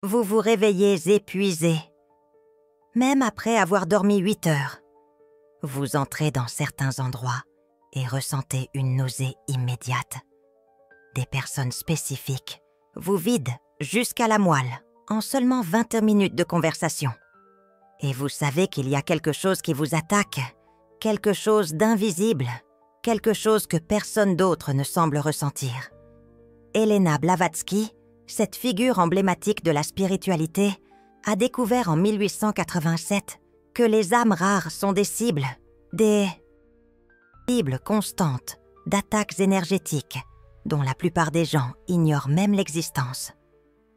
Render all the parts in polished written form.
vous vous réveillez épuisé. Même après avoir dormi 8 heures, vous entrez dans certains endroits et ressentez une nausée immédiate. Des personnes spécifiques vous vident jusqu'à la moelle en seulement 20 minutes de conversation. Et vous savez qu'il y a quelque chose qui vous attaque, quelque chose d'invisible, quelque chose que personne d'autre ne semble ressentir. Helena Blavatsky, cette figure emblématique de la spiritualité, a découvert en 1887 que les âmes rares sont des cibles constantes d'attaques énergétiques dont la plupart des gens ignorent même l'existence.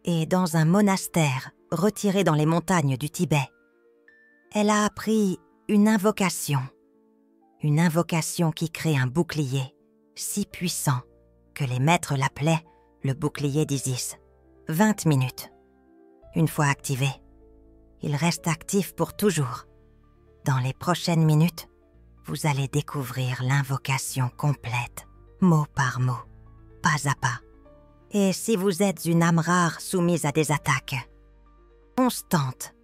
Et dans un monastère retiré dans les montagnes du Tibet, elle a appris une invocation qui crée un bouclier si puissant que les maîtres l'appelaient le bouclier d'Isis. 20 minutes. Une fois activé, il reste actif pour toujours. Dans les prochaines minutes, vous allez découvrir l'invocation complète, mot par mot, pas à pas. Et si vous êtes une âme rare soumise à des attaques constantes,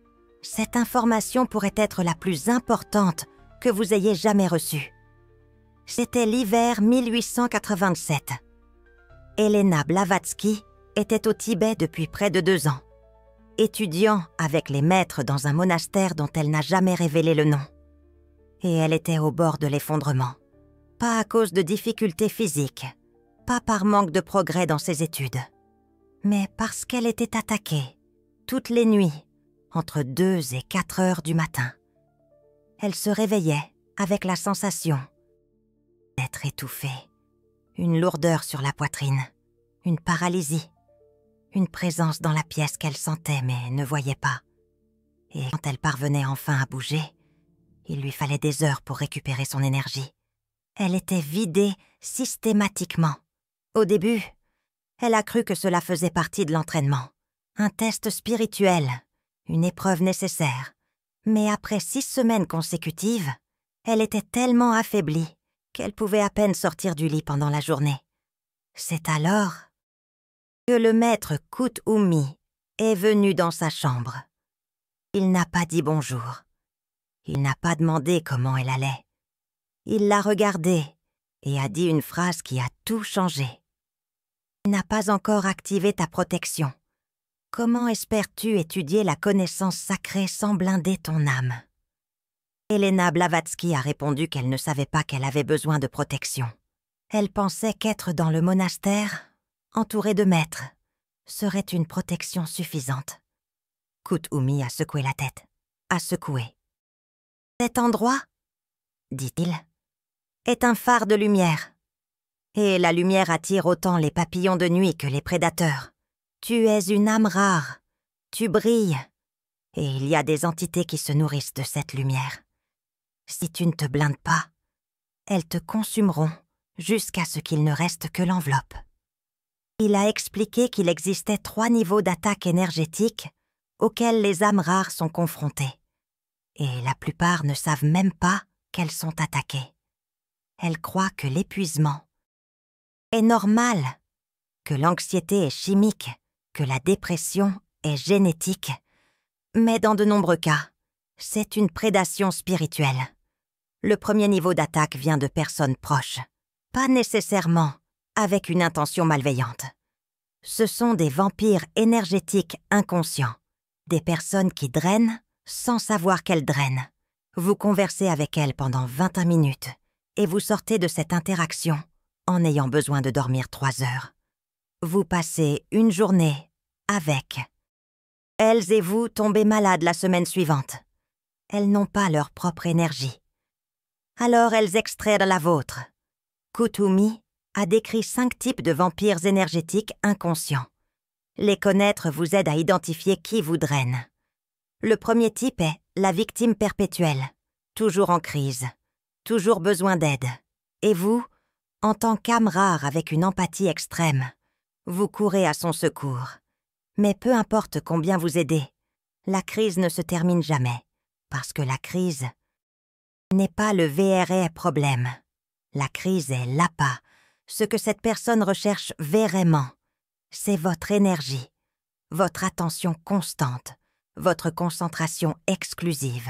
cette information pourrait être la plus importante que vous ayez jamais reçue. C'était l'hiver 1887. Helena Blavatsky était au Tibet depuis près de 2 ans, étudiant avec les maîtres dans un monastère dont elle n'a jamais révélé le nom. Et elle était au bord de l'effondrement, pas à cause de difficultés physiques, pas par manque de progrès dans ses études, mais parce qu'elle était attaquée, toutes les nuits, entre 2 et 4 heures du matin. Elle se réveillait avec la sensation d'être étouffée, une lourdeur sur la poitrine, une paralysie, une présence dans la pièce qu'elle sentait mais ne voyait pas. Et quand elle parvenait enfin à bouger, il lui fallait des heures pour récupérer son énergie. Elle était vidée systématiquement. Au début, elle a cru que cela faisait partie de l'entraînement, un test spirituel, une épreuve nécessaire. Mais après 6 semaines consécutives, elle était tellement affaiblie qu'elle pouvait à peine sortir du lit pendant la journée. C'est alors que le maître Kuthumi est venu dans sa chambre. Il n'a pas dit bonjour. Il n'a pas demandé comment elle allait. Il l'a regardée et a dit une phrase qui a tout changé. « Tu n'as pas encore activé ta protection. Comment espères-tu étudier la connaissance sacrée sans blinder ton âme ?» Helena Blavatsky a répondu qu'elle ne savait pas qu'elle avait besoin de protection. Elle pensait qu'être dans le monastère, entourée de maîtres, serait une protection suffisante. Kuthumi a secoué la tête, a secoué. « Cet endroit, dit-il, est un phare de lumière. Et la lumière attire autant les papillons de nuit que les prédateurs. Tu es une âme rare, tu brilles, et il y a des entités qui se nourrissent de cette lumière. Si tu ne te blindes pas, elles te consumeront jusqu'à ce qu'il ne reste que l'enveloppe. » Il a expliqué qu'il existait 3 niveaux d'attaque énergétique auxquels les âmes rares sont confrontées. Et la plupart ne savent même pas qu'elles sont attaquées. Elles croient que l'épuisement est normal, que l'anxiété est chimique, que la dépression est génétique. Mais dans de nombreux cas, c'est une prédation spirituelle. Le premier niveau d'attaque vient de personnes proches, pas nécessairement avec une intention malveillante. Ce sont des vampires énergétiques inconscients, des personnes qui drainent sans savoir qu'elles drainent. Vous conversez avec elles pendant 21 minutes et vous sortez de cette interaction en ayant besoin de dormir 3 heures. Vous passez une journée avec. Elles et vous tombez malades la semaine suivante. Elles n'ont pas leur propre énergie. Alors elles extraient la vôtre. Kuthumi a décrit 5 types de vampires énergétiques inconscients. Les connaître vous aide à identifier qui vous draine. Le premier type est la victime perpétuelle, toujours en crise, toujours besoin d'aide. Et vous, en tant qu'âme rare avec une empathie extrême, vous courez à son secours. Mais peu importe combien vous aidez, la crise ne se termine jamais, parce que la crise n'est pas le vrai problème. La crise est l'appât. Ce que cette personne recherche vraiment, c'est votre énergie, votre attention constante, votre concentration exclusive.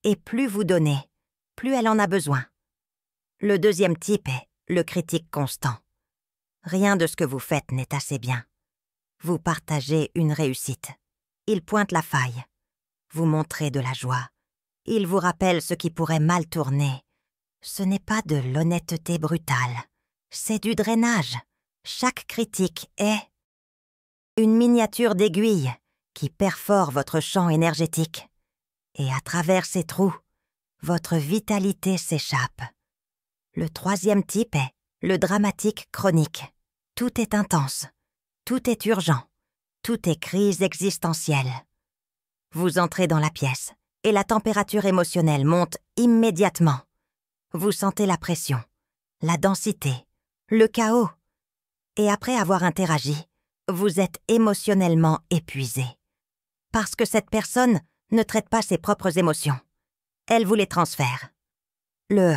Et plus vous donnez, plus elle en a besoin. Le deuxième type est le critique constant. Rien de ce que vous faites n'est assez bien. Vous partagez une réussite. Il pointe la faille. Vous montrez de la joie. Il vous rappelle ce qui pourrait mal tourner. Ce n'est pas de l'honnêteté brutale. C'est du drainage. Chaque critique est une miniature d'aiguille qui perfore votre champ énergétique. Et à travers ces trous, votre vitalité s'échappe. Le troisième type est le dramatique chronique. Tout est intense. Tout est urgent. Tout est crise existentielle. Vous entrez dans la pièce et la température émotionnelle monte immédiatement. Vous sentez la pression, la densité, le chaos. Et après avoir interagi, vous êtes émotionnellement épuisé. Parce que cette personne ne traite pas ses propres émotions. Elle vous les transfère. Le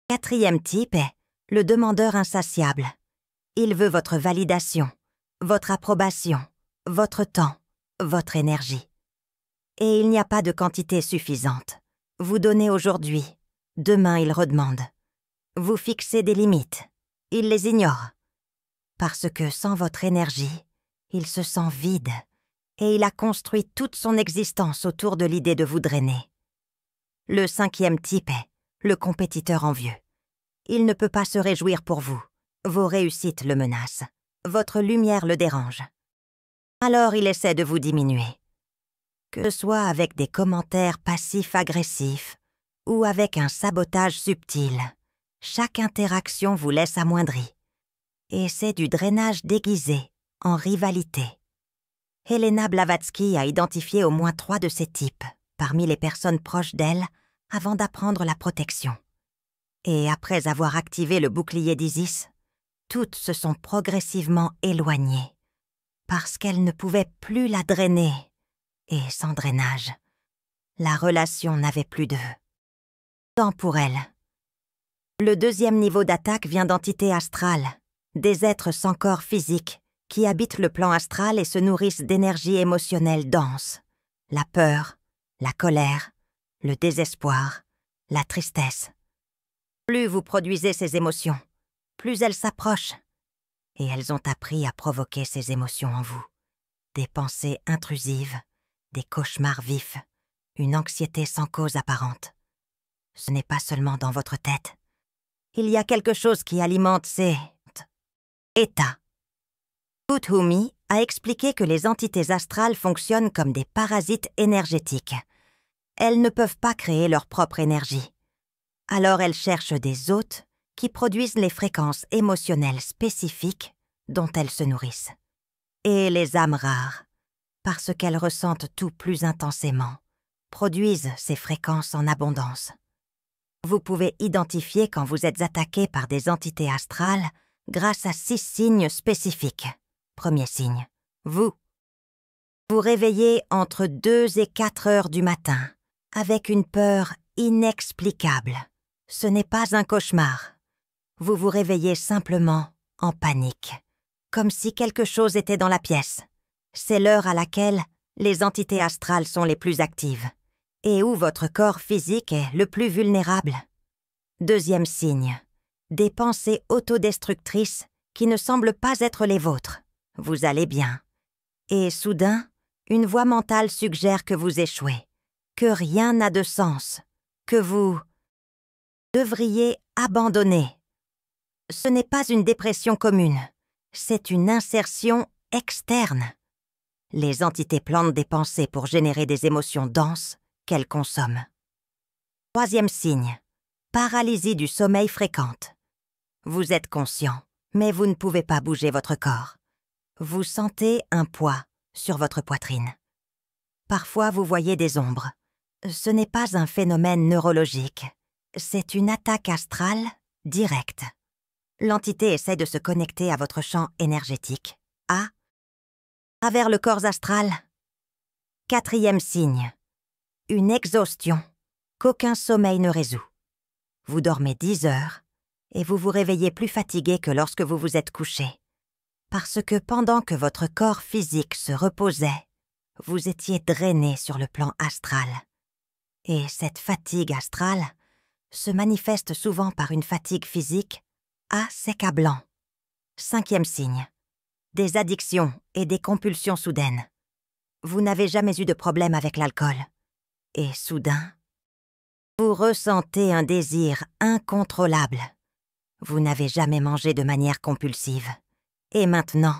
quatrième type est le demandeur insatiable. Il veut votre validation, votre approbation, votre temps, votre énergie. Et il n'y a pas de quantité suffisante. Vous donnez aujourd'hui, demain il redemande. Vous fixez des limites, il les ignore. Parce que sans votre énergie, il se sent vide et il a construit toute son existence autour de l'idée de vous drainer. Le cinquième type est le compétiteur envieux. Il ne peut pas se réjouir pour vous. Vos réussites le menacent. Votre lumière le dérange. Alors il essaie de vous diminuer. Que ce soit avec des commentaires passifs-agressifs ou avec un sabotage subtil, chaque interaction vous laisse amoindri. Et c'est du drainage déguisé, en rivalité. Helena Blavatsky a identifié au moins 3 de ces types parmi les personnes proches d'elle avant d'apprendre la protection. Et après avoir activé le bouclier d'Isis, toutes se sont progressivement éloignées parce qu'elles ne pouvaient plus la drainer. Et sans drainage, la relation n'avait plus de temps pour elle. Le deuxième niveau d'attaque vient d'entités astrales, des êtres sans corps physique qui habitent le plan astral et se nourrissent d'énergie émotionnelle dense. La peur, la colère, le désespoir, la tristesse. Plus vous produisez ces émotions, plus elles s'approchent. Et elles ont appris à provoquer ces émotions en vous. Des pensées intrusives, des cauchemars vifs, une anxiété sans cause apparente. Ce n'est pas seulement dans votre tête. Il y a quelque chose qui alimente ces états. Kuthumi a expliqué que les entités astrales fonctionnent comme des parasites énergétiques. Elles ne peuvent pas créer leur propre énergie. Alors elles cherchent des hôtes qui produisent les fréquences émotionnelles spécifiques dont elles se nourrissent. Et les âmes rares, parce qu'elles ressentent tout plus intensément, produisent ces fréquences en abondance. Vous pouvez identifier quand vous êtes attaqué par des entités astrales grâce à 6 signes spécifiques. Premier signe, vous. Vous réveillez entre 2 et 4 heures du matin, avec une peur inexplicable. Ce n'est pas un cauchemar. Vous vous réveillez simplement en panique, comme si quelque chose était dans la pièce. C'est l'heure à laquelle les entités astrales sont les plus actives et où votre corps physique est le plus vulnérable. Deuxième signe, des pensées autodestructrices qui ne semblent pas être les vôtres. Vous allez bien. Et soudain, une voix mentale suggère que vous échouez, que rien n'a de sens, que vous devriez abandonner. Ce n'est pas une dépression commune, c'est une insertion externe. Les entités plantent des pensées pour générer des émotions denses qu'elles consomment. Troisième signe, paralysie du sommeil fréquente. Vous êtes conscient, mais vous ne pouvez pas bouger votre corps. Vous sentez un poids sur votre poitrine. Parfois, vous voyez des ombres. Ce n'est pas un phénomène neurologique, c'est une attaque astrale directe. L'entité essaie de se connecter à votre champ énergétique, à travers le corps astral. Quatrième signe, une exhaustion qu'aucun sommeil ne résout. Vous dormez 10 heures et vous vous réveillez plus fatigué que lorsque vous vous êtes couché. parce que pendant que votre corps physique se reposait, vous étiez drainé sur le plan astral. Et cette fatigue astrale se manifeste souvent par une fatigue physique assez accablante. 5e signe. Des addictions et des compulsions soudaines. Vous n'avez jamais eu de problème avec l'alcool. Et soudain, vous ressentez un désir incontrôlable. Vous n'avez jamais mangé de manière compulsive. Et maintenant,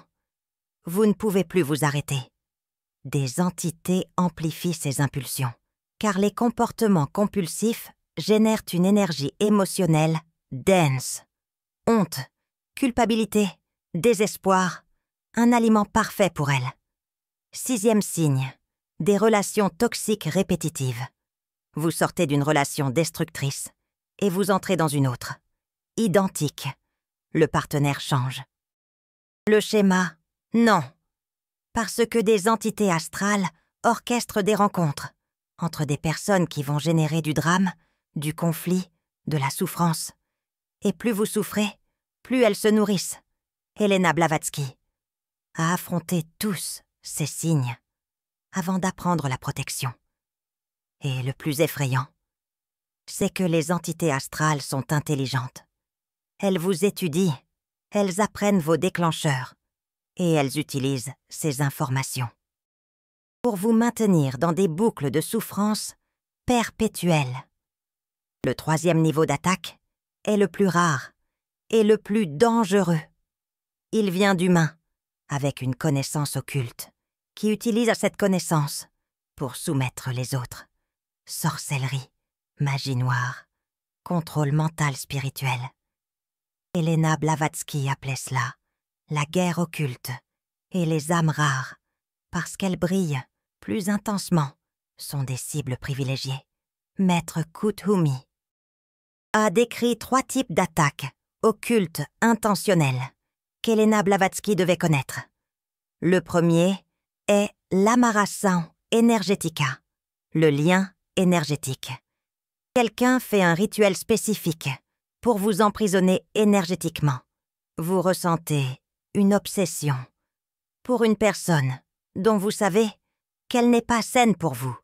vous ne pouvez plus vous arrêter. Des entités amplifient ces impulsions, car les comportements compulsifs génèrent une énergie émotionnelle dense. Honte, culpabilité, désespoir, un aliment parfait pour elles. 6e signe, des relations toxiques répétitives. Vous sortez d'une relation destructrice et vous entrez dans une autre. Identique. Le partenaire change. Le schéma, non. Parce que des entités astrales orchestrent des rencontres entre des personnes qui vont générer du drame, du conflit, de la souffrance. Et plus vous souffrez, plus elles se nourrissent. Elena Blavatsky a affronté tous ces signes avant d'apprendre la protection. Et le plus effrayant, c'est que les entités astrales sont intelligentes. Elles vous étudient, elles apprennent vos déclencheurs et elles utilisent ces informations pour vous maintenir dans des boucles de souffrance perpétuelles. Le 3e niveau d'attaque est le plus rare et le plus dangereux. Il vient d'humains, avec une connaissance occulte, qui utilise cette connaissance pour soumettre les autres. Sorcellerie, magie noire, contrôle mental spirituel. Elena Blavatsky appelait cela la guerre occulte et les âmes rares, parce qu'elles brillent plus intensement, sont des cibles privilégiées. Maître Kuthumi a décrit 3 types d'attaques occultes intentionnelles qu'Elena Blavatsky devait connaître. Le premier est l'amarração energetica, le lien énergétique. Quelqu'un fait un rituel spécifique pour vous emprisonner énergétiquement. Vous ressentez une obsession pour une personne dont vous savez qu'elle n'est pas saine pour vous.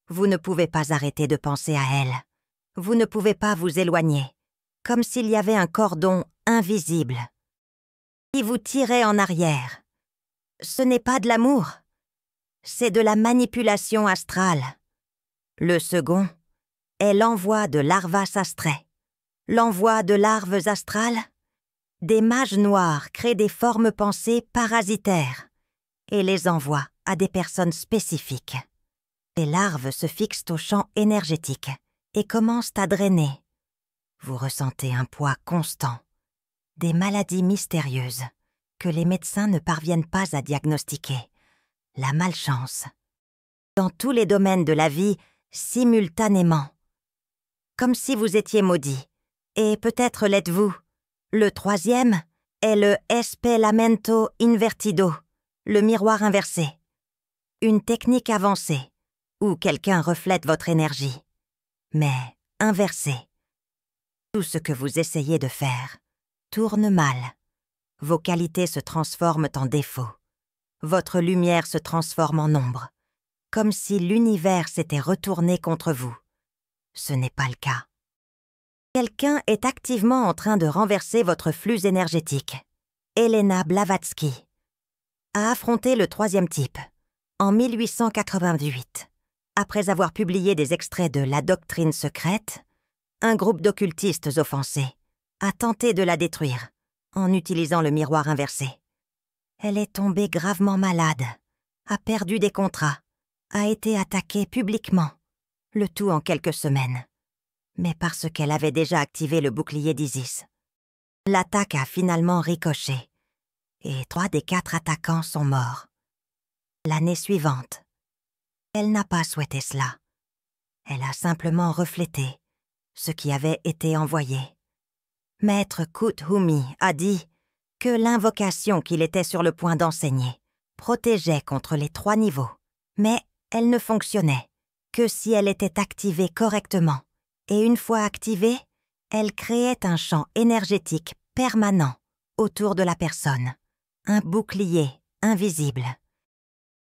Vous ne pouvez pas arrêter de penser à elle. Vous ne pouvez pas vous éloigner, comme s'il y avait un cordon invisible qui vous tirait en arrière. Ce n'est pas de l'amour, c'est de la manipulation astrale. Le second est l'envoi de larvas astrae. L'envoi de larves astrales, des mages noirs créent des formes pensées parasitaires et les envoient à des personnes spécifiques. Les larves se fixent au champ énergétique et commencent à drainer. Vous ressentez un poids constant, des maladies mystérieuses que les médecins ne parviennent pas à diagnostiquer, la malchance, dans tous les domaines de la vie simultanément, comme si vous étiez maudit, et peut-être l'êtes-vous. Le 3e est le espellamento invertido, le miroir inversé, une technique avancée où quelqu'un reflète votre énergie, mais inversée. Tout ce que vous essayez de faire tourne mal. Vos qualités se transforment en défauts. Votre lumière se transforme en ombre, comme si l'univers s'était retourné contre vous. Ce n'est pas le cas. Quelqu'un est activement en train de renverser votre flux énergétique. Elena Blavatsky a affronté le 3e type en 1888. Après avoir publié des extraits de La Doctrine secrète, un groupe d'occultistes offensés a tenté de la détruire en utilisant le miroir inversé. Elle est tombée gravement malade, a perdu des contrats, a été attaquée publiquement, le tout en quelques semaines. Mais parce qu'elle avait déjà activé le bouclier d'Isis. L'attaque a finalement ricoché, et 3 des 4 attaquants sont morts. L'année suivante, elle n'a pas souhaité cela. Elle a simplement reflété ce qui avait été envoyé. Maître Kuthumi a dit que l'invocation qu'il était sur le point d'enseigner protégeait contre les 3 niveaux, mais elle ne fonctionnait que si elle était activée correctement. Et une fois activée, elle créait un champ énergétique permanent autour de la personne, un bouclier invisible.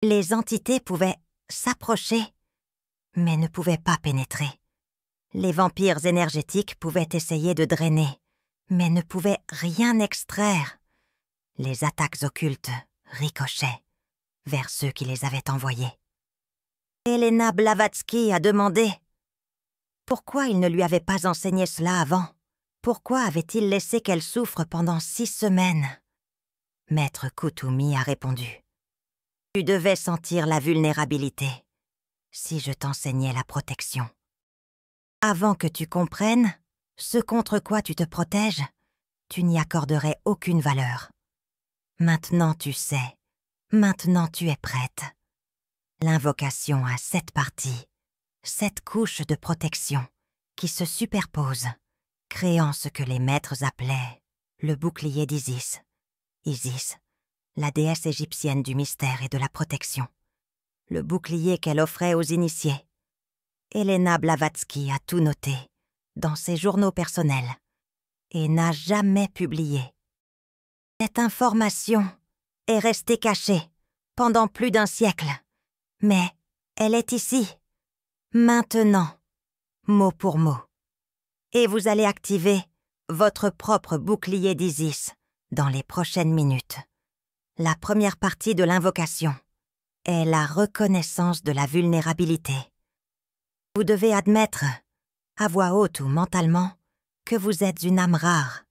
Les entités pouvaient s'approcher, mais ne pouvaient pas pénétrer. Les vampires énergétiques pouvaient essayer de drainer, mais ne pouvaient rien extraire. Les attaques occultes ricochaient vers ceux qui les avaient envoyées. Elena Blavatsky a demandé pourquoi il ne lui avait pas enseigné cela avant. Pourquoi avait-il laissé qu'elle souffre pendant 6 semaines? Maître Kuthumi a répondu. Tu devais sentir la vulnérabilité si je t'enseignais la protection. Avant que tu comprennes ce contre quoi tu te protèges, tu n'y accorderais aucune valeur. Maintenant tu sais, maintenant tu es prête. L'invocation a 7 parties, 7 couches de protection qui se superposent, créant ce que les maîtres appelaient le bouclier d'Isis. Isis, la déesse égyptienne du mystère et de la protection. Le bouclier qu'elle offrait aux initiés. Elena Blavatsky a tout noté dans ses journaux personnels et n'a jamais publié. Cette information est restée cachée pendant plus d'1 siècle, mais elle est ici, maintenant, mot pour mot. Et vous allez activer votre propre bouclier d'Isis dans les prochaines minutes. La première partie de l'invocation est la reconnaissance de la vulnérabilité. Vous devez admettre, à voix haute ou mentalement, que vous êtes une âme rare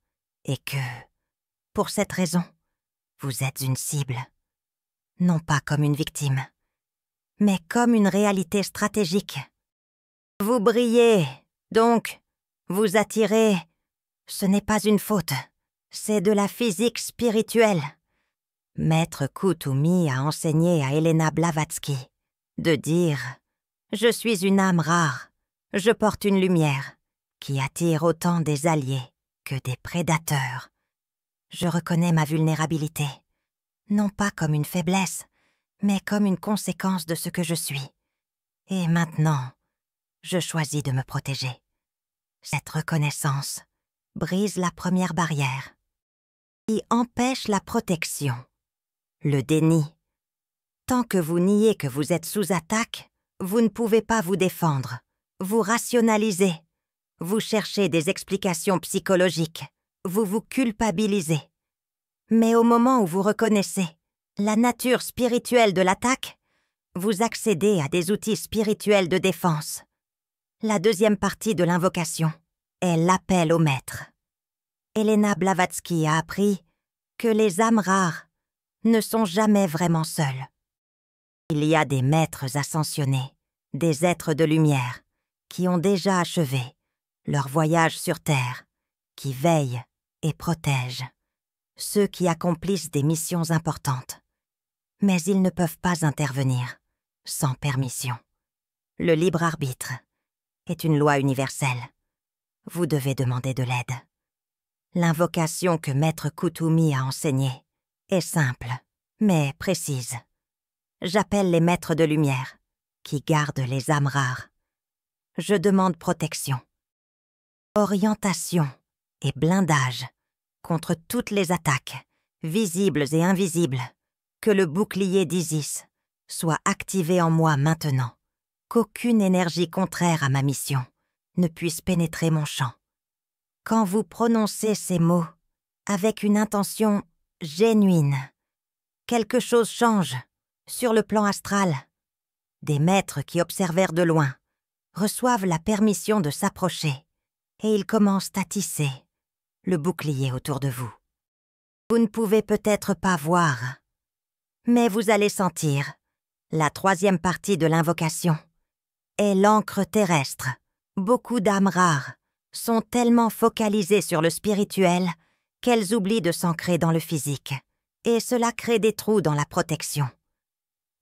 et que, pour cette raison, vous êtes une cible. Non pas comme une victime, mais comme une réalité stratégique. Vous brillez, donc, vous attirez. Ce n'est pas une faute, c'est de la physique spirituelle. Maître Kuthumi a enseigné à Elena Blavatsky de dire « Je suis une âme rare, je porte une lumière qui attire autant des alliés que des prédateurs. Je reconnais ma vulnérabilité, non pas comme une faiblesse, mais comme une conséquence de ce que je suis. Et maintenant, je choisis de me protéger. Cette reconnaissance brise la première barrière qui empêche la protection. Le déni. Tant que vous niez que vous êtes sous attaque, vous ne pouvez pas vous défendre. Vous rationalisez. Vous cherchez des explications psychologiques. Vous vous culpabilisez. Mais au moment où vous reconnaissez la nature spirituelle de l'attaque, vous accédez à des outils spirituels de défense. La deuxième partie de l'invocation est l'appel au maître. Elena Blavatsky a appris que les âmes rares ne sont jamais vraiment seuls. Il y a des maîtres ascensionnés, des êtres de lumière, qui ont déjà achevé leur voyage sur Terre, qui veillent et protègent, ceux qui accomplissent des missions importantes. Mais ils ne peuvent pas intervenir sans permission. Le libre arbitre est une loi universelle. Vous devez demander de l'aide. L'invocation que Maître Kuthumi a enseignée est simple, mais précise. J'appelle les maîtres de lumière, qui gardent les âmes rares. Je demande protection, orientation et blindage contre toutes les attaques, visibles et invisibles, que le bouclier d'Isis soit activé en moi maintenant, qu'aucune énergie contraire à ma mission ne puisse pénétrer mon champ. Quand vous prononcez ces mots avec une intention génuine, quelque chose change sur le plan astral. Des maîtres qui observèrent de loin reçoivent la permission de s'approcher et ils commencent à tisser le bouclier autour de vous. Vous ne pouvez peut-être pas voir, mais vous allez sentir. La troisième partie de l'invocation est l'encre terrestre. Beaucoup d'âmes rares sont tellement focalisées sur le spirituel qu'elles oublient de s'ancrer dans le physique, et cela crée des trous dans la protection.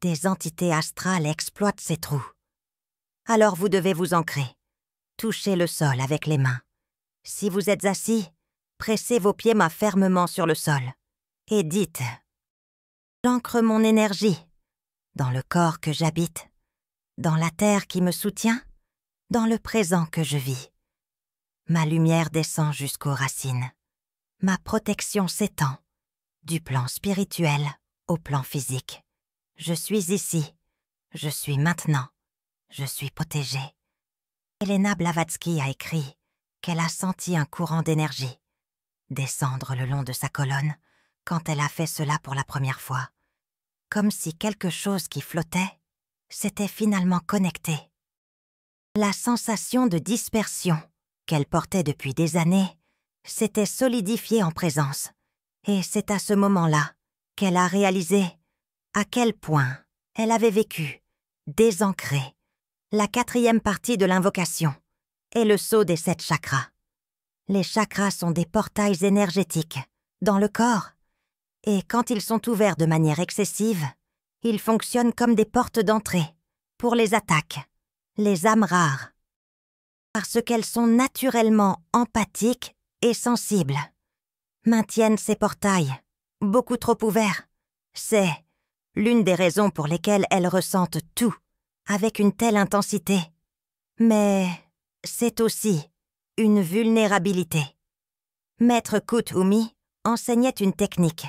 Des entités astrales exploitent ces trous. Alors vous devez vous ancrer. Touchez le sol avec les mains. Si vous êtes assis, pressez vos pieds fermement sur le sol et dites « J'ancre mon énergie dans le corps que j'habite, dans la terre qui me soutient, dans le présent que je vis. Ma lumière descend jusqu'aux racines. Ma protection s'étend du plan spirituel au plan physique. Je suis ici, je suis maintenant, je suis protégée. Helena Blavatsky a écrit qu'elle a senti un courant d'énergie descendre le long de sa colonne quand elle a fait cela pour la première fois, comme si quelque chose qui flottait s'était finalement connecté. La sensation de dispersion qu'elle portait depuis des années s'était solidifiée en présence, et c'est à ce moment-là qu'elle a réalisé à quel point elle avait vécu, désancrée, la 4e partie de l'invocation et le saut des 7 chakras. Les chakras sont des portails énergétiques dans le corps, et quand ils sont ouverts de manière excessive, ils fonctionnent comme des portes d'entrée pour les attaques, les âmes rares, parce qu'elles sont naturellement empathiques et sensibles. Maintiennent ces portails, beaucoup trop ouverts. C'est l'une des raisons pour lesquelles elles ressentent tout avec une telle intensité. Mais c'est aussi une vulnérabilité. Maître Kuthumi enseignait une technique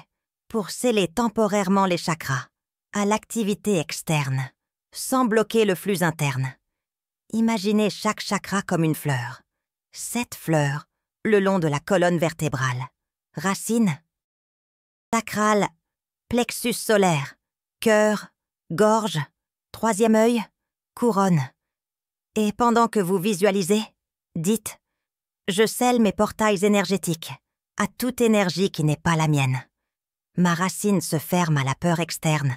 pour sceller temporairement les chakras à l'activité externe, sans bloquer le flux interne. Imaginez chaque chakra comme une fleur. 7 fleurs le long de la colonne vertébrale. Racine, sacrale, plexus solaire, cœur, gorge, 3e œil, couronne. Et pendant que vous visualisez, dites « Je scelle mes portails énergétiques à toute énergie qui n'est pas la mienne. Ma racine se ferme à la peur externe.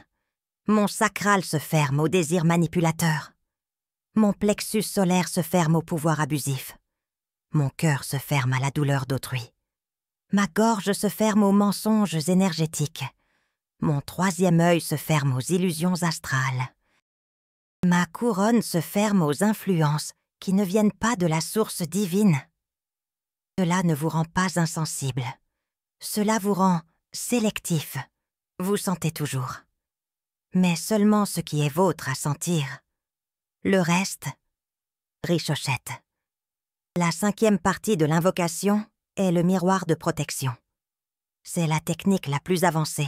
Mon sacral se ferme au désir manipulateur. Mon plexus solaire se ferme au pouvoir abusif. Mon cœur se ferme à la douleur d'autrui. Ma gorge se ferme aux mensonges énergétiques. Mon 3e œil se ferme aux illusions astrales. Ma couronne se ferme aux influences qui ne viennent pas de la source divine. Cela ne vous rend pas insensible. Cela vous rend sélectif. Vous sentez toujours. Mais seulement ce qui est vôtre à sentir. Le reste ricochette. La 5e partie de l'invocation est le miroir de protection. C'est la technique la plus avancée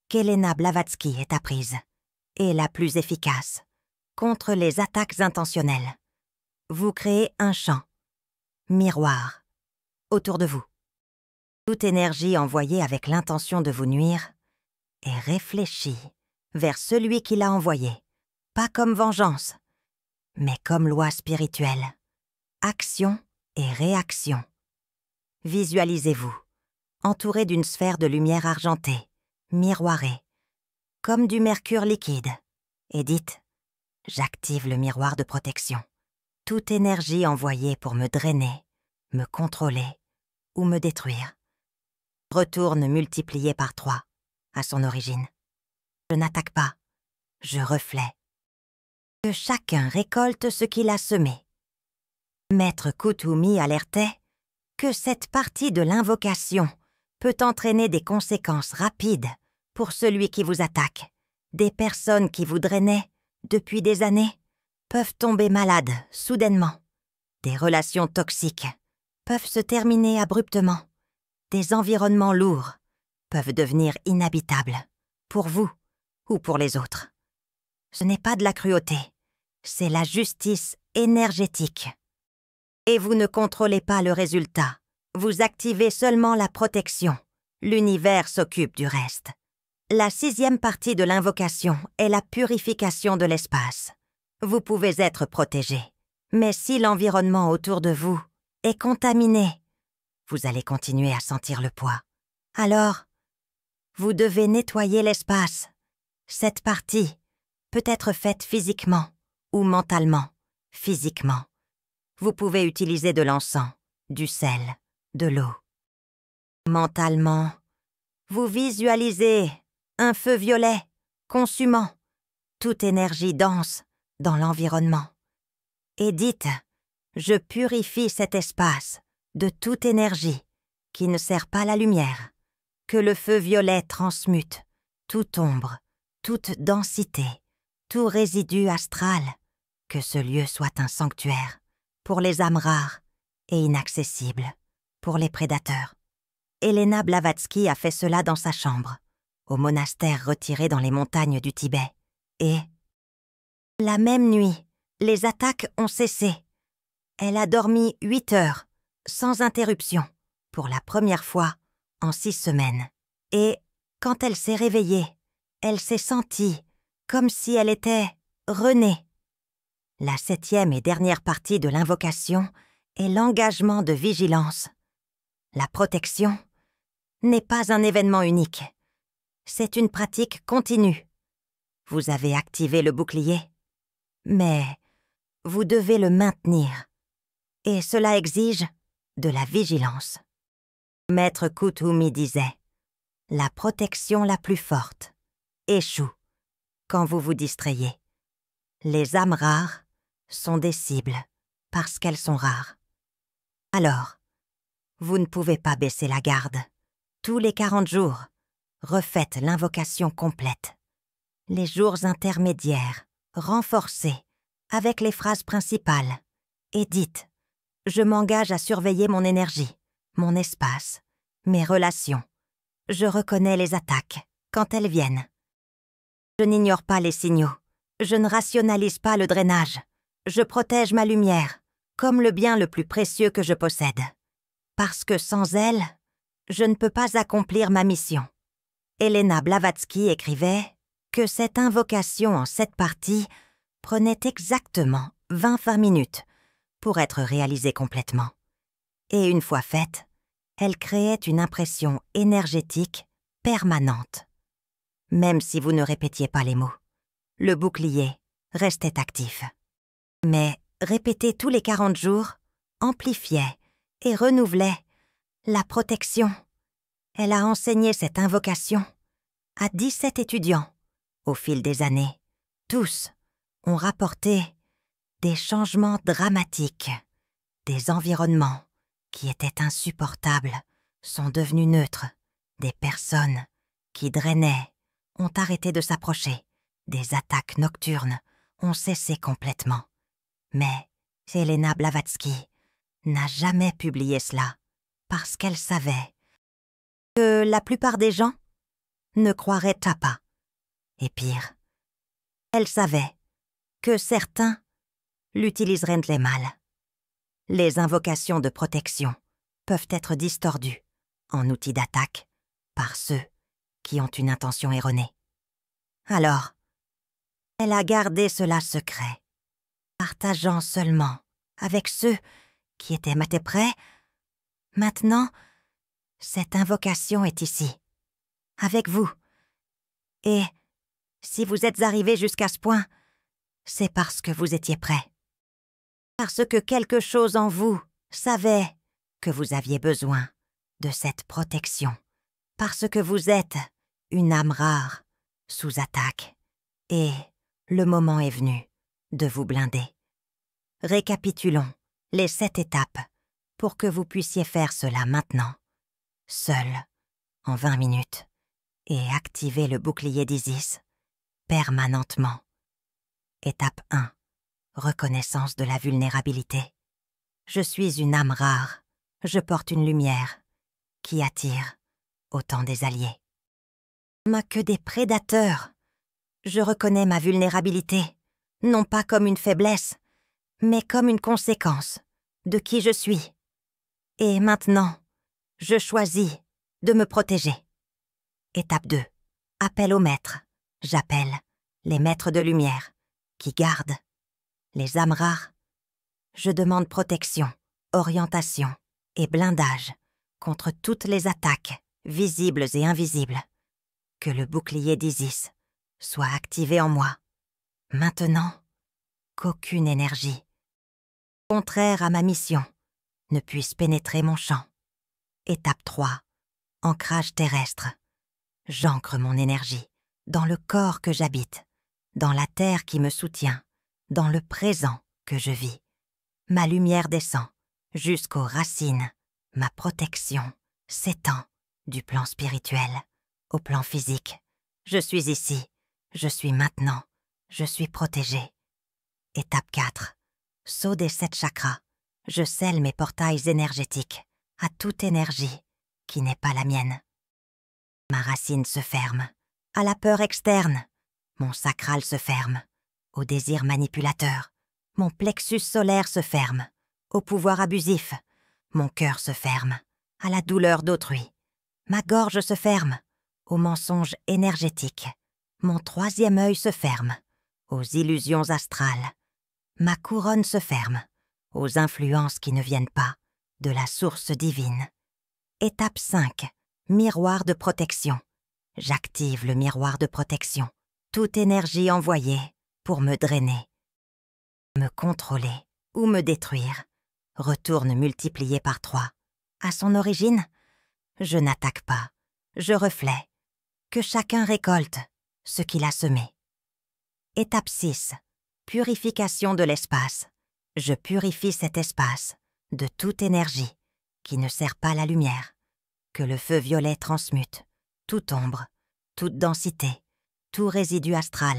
qu'Helena Blavatsky ait apprise et la plus efficace contre les attaques intentionnelles. Vous créez un champ, miroir, autour de vous. Toute énergie envoyée avec l'intention de vous nuire est réfléchie vers celui qui l'a envoyée, pas comme vengeance, mais comme loi spirituelle, action et réaction. Visualisez-vous, entouré d'une sphère de lumière argentée, miroirée, comme du mercure liquide, et dites « J'active le miroir de protection. Toute énergie envoyée pour me drainer, me contrôler ou me détruire retourne multipliée par 3 à son origine. Je n'attaque pas, je reflets. Que chacun récolte ce qu'il a semé. » Maître Kuthumi alertait que cette partie de l'invocation peut entraîner des conséquences rapides pour celui qui vous attaque. Des personnes qui vous drainaient depuis des années peuvent tomber malades soudainement. Des relations toxiques peuvent se terminer abruptement. Des environnements lourds peuvent devenir inhabitables pour vous ou pour les autres. Ce n'est pas de la cruauté, c'est la justice énergétique. Et vous ne contrôlez pas le résultat, vous activez seulement la protection. L'univers s'occupe du reste. La 6e partie de l'invocation est la purification de l'espace. Vous pouvez être protégé, mais si l'environnement autour de vous est contaminé, vous allez continuer à sentir le poids. Alors, vous devez nettoyer l'espace. Cette partie peut être faite physiquement ou mentalement. Physiquement, vous pouvez utiliser de l'encens, du sel, de l'eau. Mentalement, vous visualisez un feu violet consumant toute énergie dense dans l'environnement. Et dites « Je purifie cet espace de toute énergie qui ne sert pas la lumière, que le feu violet transmute toute ombre, toute densité, tout résidu astral, que ce lieu soit un sanctuaire pour les âmes rares et inaccessible pour les prédateurs. » Elena Blavatsky a fait cela dans sa chambre, au monastère retiré dans les montagnes du Tibet. Et la même nuit, les attaques ont cessé. Elle a dormi 8 heures, sans interruption, pour la première fois en 6 semaines. Et quand elle s'est réveillée, elle s'est sentie comme si elle était renée. La 7e et dernière partie de l'invocation est l'engagement de vigilance. La protection n'est pas un événement unique. C'est une pratique continue. Vous avez activé le bouclier, mais vous devez le maintenir. Et cela exige de la vigilance. Maître Koutoumi disait « La protection la plus forte échoue quand vous vous distrayez. Les âmes rares sont des cibles parce qu'elles sont rares. Alors, vous ne pouvez pas baisser la garde. Tous les 40 jours, refaites l'invocation complète. Les jours intermédiaires, renforcés, avec les phrases principales, et dites « Je m'engage à surveiller mon énergie, mon espace, mes relations. Je reconnais les attaques quand elles viennent. Je n'ignore pas les signaux. Je ne rationalise pas le drainage. Je protège ma lumière, comme le bien le plus précieux que je possède. Parce que sans elle, je ne peux pas accomplir ma mission. » Elena Blavatsky écrivait que cette invocation en 7 parties prenait exactement 20 minutes pour être réalisée complètement. Et une fois faite, elle créait une impression énergétique permanente. Même si vous ne répétiez pas les mots, le bouclier restait actif. Mais répéter tous les 40 jours amplifiait et renouvelait la protection. Elle a enseigné cette invocation à 17 étudiants au fil des années. Tous ont rapporté des changements dramatiques. Des environnements qui étaient insupportables sont devenus neutres. Des personnes qui drainaient ont arrêté de s'approcher. Des attaques nocturnes ont cessé complètement. Mais Elena Blavatsky n'a jamais publié cela parce qu'elle savait que la plupart des gens ne croiraient pas. Et pire, elle savait que certains l'utiliseraient de mal. Les invocations de protection peuvent être distordues en outils d'attaque par ceux qui ont une intention erronée. Alors, elle a gardé cela secret, partageant seulement avec ceux qui étaient prêts. Maintenant, cette invocation est ici, avec vous. Et si vous êtes arrivés jusqu'à ce point, c'est parce que vous étiez prêts. Parce que quelque chose en vous savait que vous aviez besoin de cette protection. Parce que vous êtes une âme rare, sous attaque. Et le moment est venu de vous blinder. Récapitulons les 7 étapes pour que vous puissiez faire cela maintenant, seul, en 20 minutes, et activer le bouclier d'Isis permanentement. Étape 1. Reconnaissance de la vulnérabilité. Je suis une âme rare. Je porte une lumière qui attire autant des alliés que des prédateurs. Je reconnais ma vulnérabilité, non pas comme une faiblesse, mais comme une conséquence de qui je suis. Et maintenant, je choisis de me protéger. Étape 2. Appel aux maîtres. J'appelle les maîtres de lumière qui gardent les âmes rares. Je demande protection, orientation et blindage contre toutes les attaques, visibles et invisibles. Que le bouclier d'Isis soit activé en moi. Maintenant, qu'aucune énergie, contraire à ma mission, ne puisse pénétrer mon champ. Étape 3. Ancrage terrestre. J'ancre mon énergie dans le corps que j'habite, dans la terre qui me soutient, dans le présent que je vis. Ma lumière descend jusqu'aux racines. Ma protection s'étend du plan spirituel au plan physique. Je suis ici, je suis maintenant, je suis protégée. Étape 4. Saut des 7 chakras. Je scelle mes portails énergétiques à toute énergie qui n'est pas la mienne. Ma racine se ferme à la peur externe, mon sacral se ferme au désir manipulateur, mon plexus solaire se ferme au pouvoir abusif, mon cœur se ferme à la douleur d'autrui, ma gorge se ferme au mensonge énergétique, mon troisième œil se ferme aux illusions astrales, ma couronne se ferme aux influences qui ne viennent pas de la source divine. Étape 5. Miroir de protection. J'active le miroir de protection. Toute énergie envoyée pour me drainer, me contrôler ou me détruire retourne multipliée par 3. À son origine, je n'attaque pas, je reflets. Que chacun récolte ce qu'il a semé. Étape 6. Purification de l'espace. Je purifie cet espace de toute énergie qui ne sert pas la lumière, que le feu violet transmute, toute ombre, toute densité, tout résidu astral,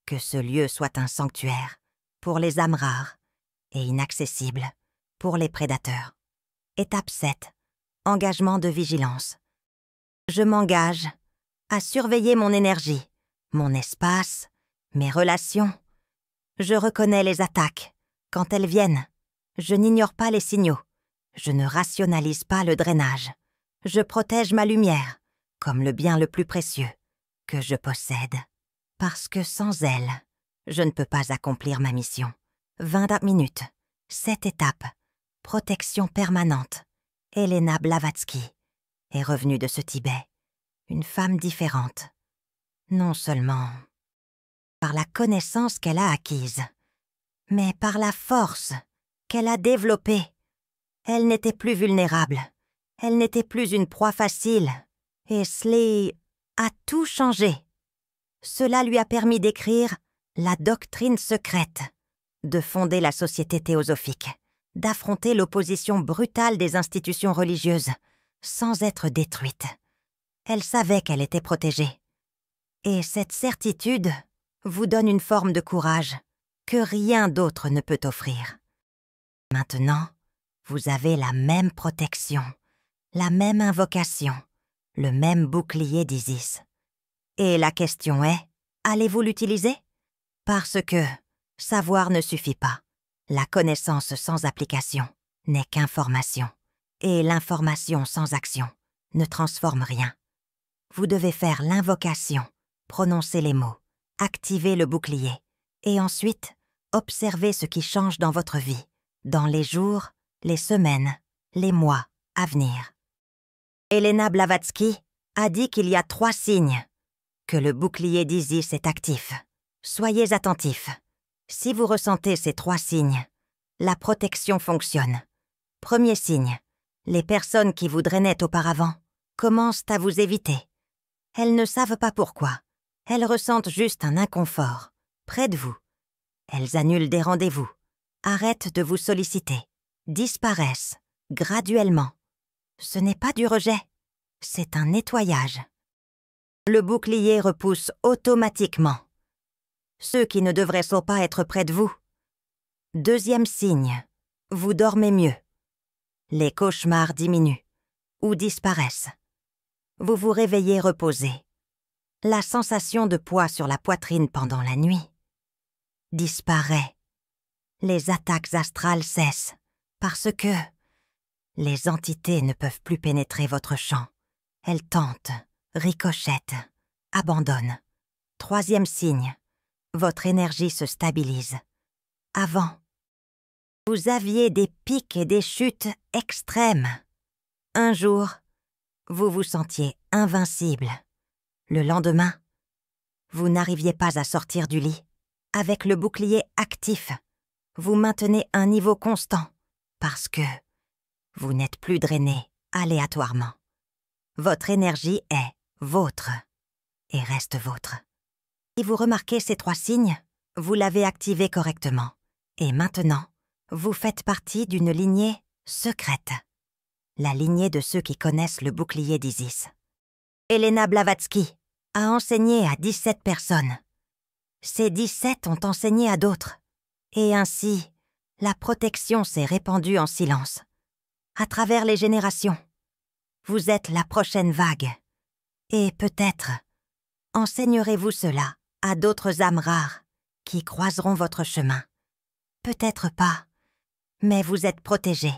que ce lieu soit un sanctuaire pour les âmes rares et inaccessible pour les prédateurs. Étape 7. Engagement de vigilance. Je m'engage à surveiller mon énergie, mon espace, mes relations. Je reconnais les attaques quand elles viennent. Je n'ignore pas les signaux. Je ne rationalise pas le drainage. Je protège ma lumière comme le bien le plus précieux que je possède. Parce que sans elle, je ne peux pas accomplir ma mission. 20 minutes, 7 étapes, protection permanente. Elena Blavatsky est revenue de ce Tibet, une femme différente. Non seulement par la connaissance qu'elle a acquise, mais par la force qu'elle a développée. Elle n'était plus vulnérable, elle n'était plus une proie facile, et cela a tout changé. Cela lui a permis d'écrire la doctrine secrète, de fonder la société théosophique, d'affronter l'opposition brutale des institutions religieuses, sans être détruite. Elle savait qu'elle était protégée. Et cette certitude vous donne une forme de courage que rien d'autre ne peut offrir. Maintenant, vous avez la même protection, la même invocation, le même bouclier d'Isis. Et la question est, allez-vous l'utiliser? Parce que savoir ne suffit pas. La connaissance sans application n'est qu'information. Et l'information sans action ne transforme rien. Vous devez faire l'invocation, prononcer les mots, activer le bouclier, et ensuite observer ce qui change dans votre vie, dans les jours, les semaines, les mois à venir. Elena Blavatsky a dit qu'il y a 3 signes que le bouclier d'Isis est actif. Soyez attentifs. Si vous ressentez ces 3 signes, la protection fonctionne. Premier signe, les personnes qui vous drainaient auparavant commencent à vous éviter. Elles ne savent pas pourquoi. Elles ressentent juste un inconfort, près de vous. Elles annulent des rendez-vous, arrêtent de vous solliciter, disparaissent, graduellement. Ce n'est pas du rejet, c'est un nettoyage. Le bouclier repousse automatiquement ceux qui ne devraient pas être près de vous. Deuxième signe, vous dormez mieux. Les cauchemars diminuent ou disparaissent. Vous vous réveillez reposé. La sensation de poids sur la poitrine pendant la nuit disparaît. Les attaques astrales cessent parce que les entités ne peuvent plus pénétrer votre champ. Elles tentent, ricochettent, abandonnent. Troisième signe, votre énergie se stabilise. Avant, vous aviez des pics et des chutes extrêmes. Un jour, vous vous sentiez invincible. Le lendemain, vous n'arriviez pas à sortir du lit. Avec le bouclier actif, vous maintenez un niveau constant parce que vous n'êtes plus drainé aléatoirement. Votre énergie est vôtre et reste vôtre. Si vous remarquez ces 3 signes, vous l'avez activé correctement. Et maintenant, vous faites partie d'une lignée secrète. La lignée de ceux qui connaissent le bouclier d'Isis. Elena Blavatsky a enseigné à 17 personnes. Ces 17 ont enseigné à d'autres. Et ainsi, la protection s'est répandue en silence, à travers les générations. vous êtes la prochaine vague. Et peut-être enseignerez-vous cela à d'autres âmes rares qui croiseront votre chemin. Peut-être pas, mais vous êtes protégés.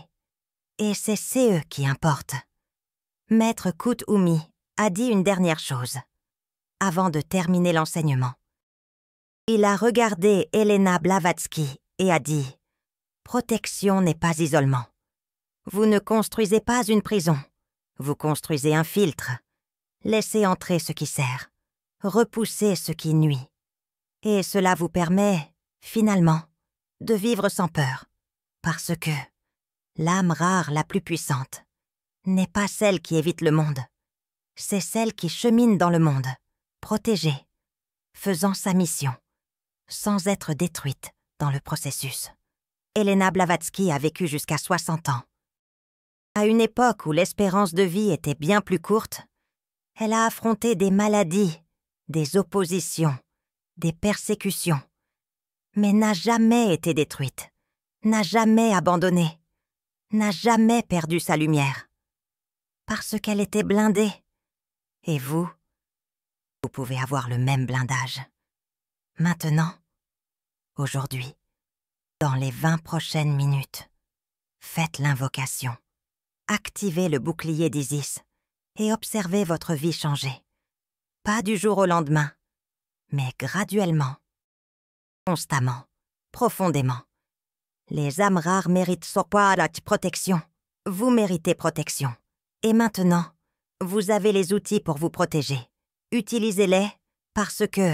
Et c'est eux qui importent. Maître Kut-Umi a dit une dernière chose, avant de terminer l'enseignement. Il a regardé Elena Blavatsky et a dit « Protection n'est pas isolement. Vous ne construisez pas une prison, vous construisez un filtre. Laissez entrer ce qui sert, repoussez ce qui nuit. Et cela vous permet, finalement, de vivre sans peur, parce que l'âme rare la plus puissante n'est pas celle qui évite le monde, c'est celle qui chemine dans le monde, protégée, faisant sa mission, sans être détruite dans le processus. » Elena Blavatsky a vécu jusqu'à 60 ans. À une époque où l'espérance de vie était bien plus courte, elle a affronté des maladies, des oppositions, des persécutions, mais n'a jamais été détruite, n'a jamais abandonné, n'a jamais perdu sa lumière. Parce qu'elle était blindée. Et vous pouvez avoir le même blindage. Maintenant, aujourd'hui, dans les 20 prochaines minutes, faites l'invocation. Activez le bouclier d'Isis et observez votre vie changer. Pas du jour au lendemain, mais graduellement, constamment, profondément. Les âmes rares méritent protection. Vous méritez protection. Et maintenant, vous avez les outils pour vous protéger. Utilisez-les parce que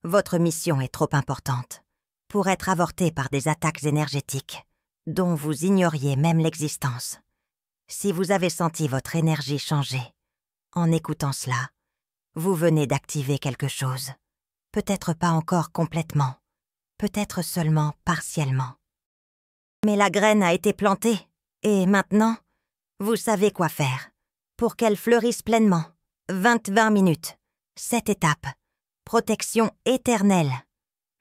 votre mission est trop importante pour être avortée par des attaques énergétiques dont vous ignoriez même l'existence. Si vous avez senti votre énergie changer en écoutant cela, vous venez d'activer quelque chose. Peut-être pas encore complètement, peut-être seulement partiellement. Mais la graine a été plantée, et maintenant, vous savez quoi faire. Pour qu'elle fleurisse pleinement, 20 minutes, 7 étapes, protection éternelle.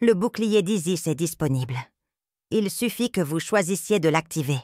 Le bouclier d'Isis est disponible. Il suffit que vous choisissiez de l'activer.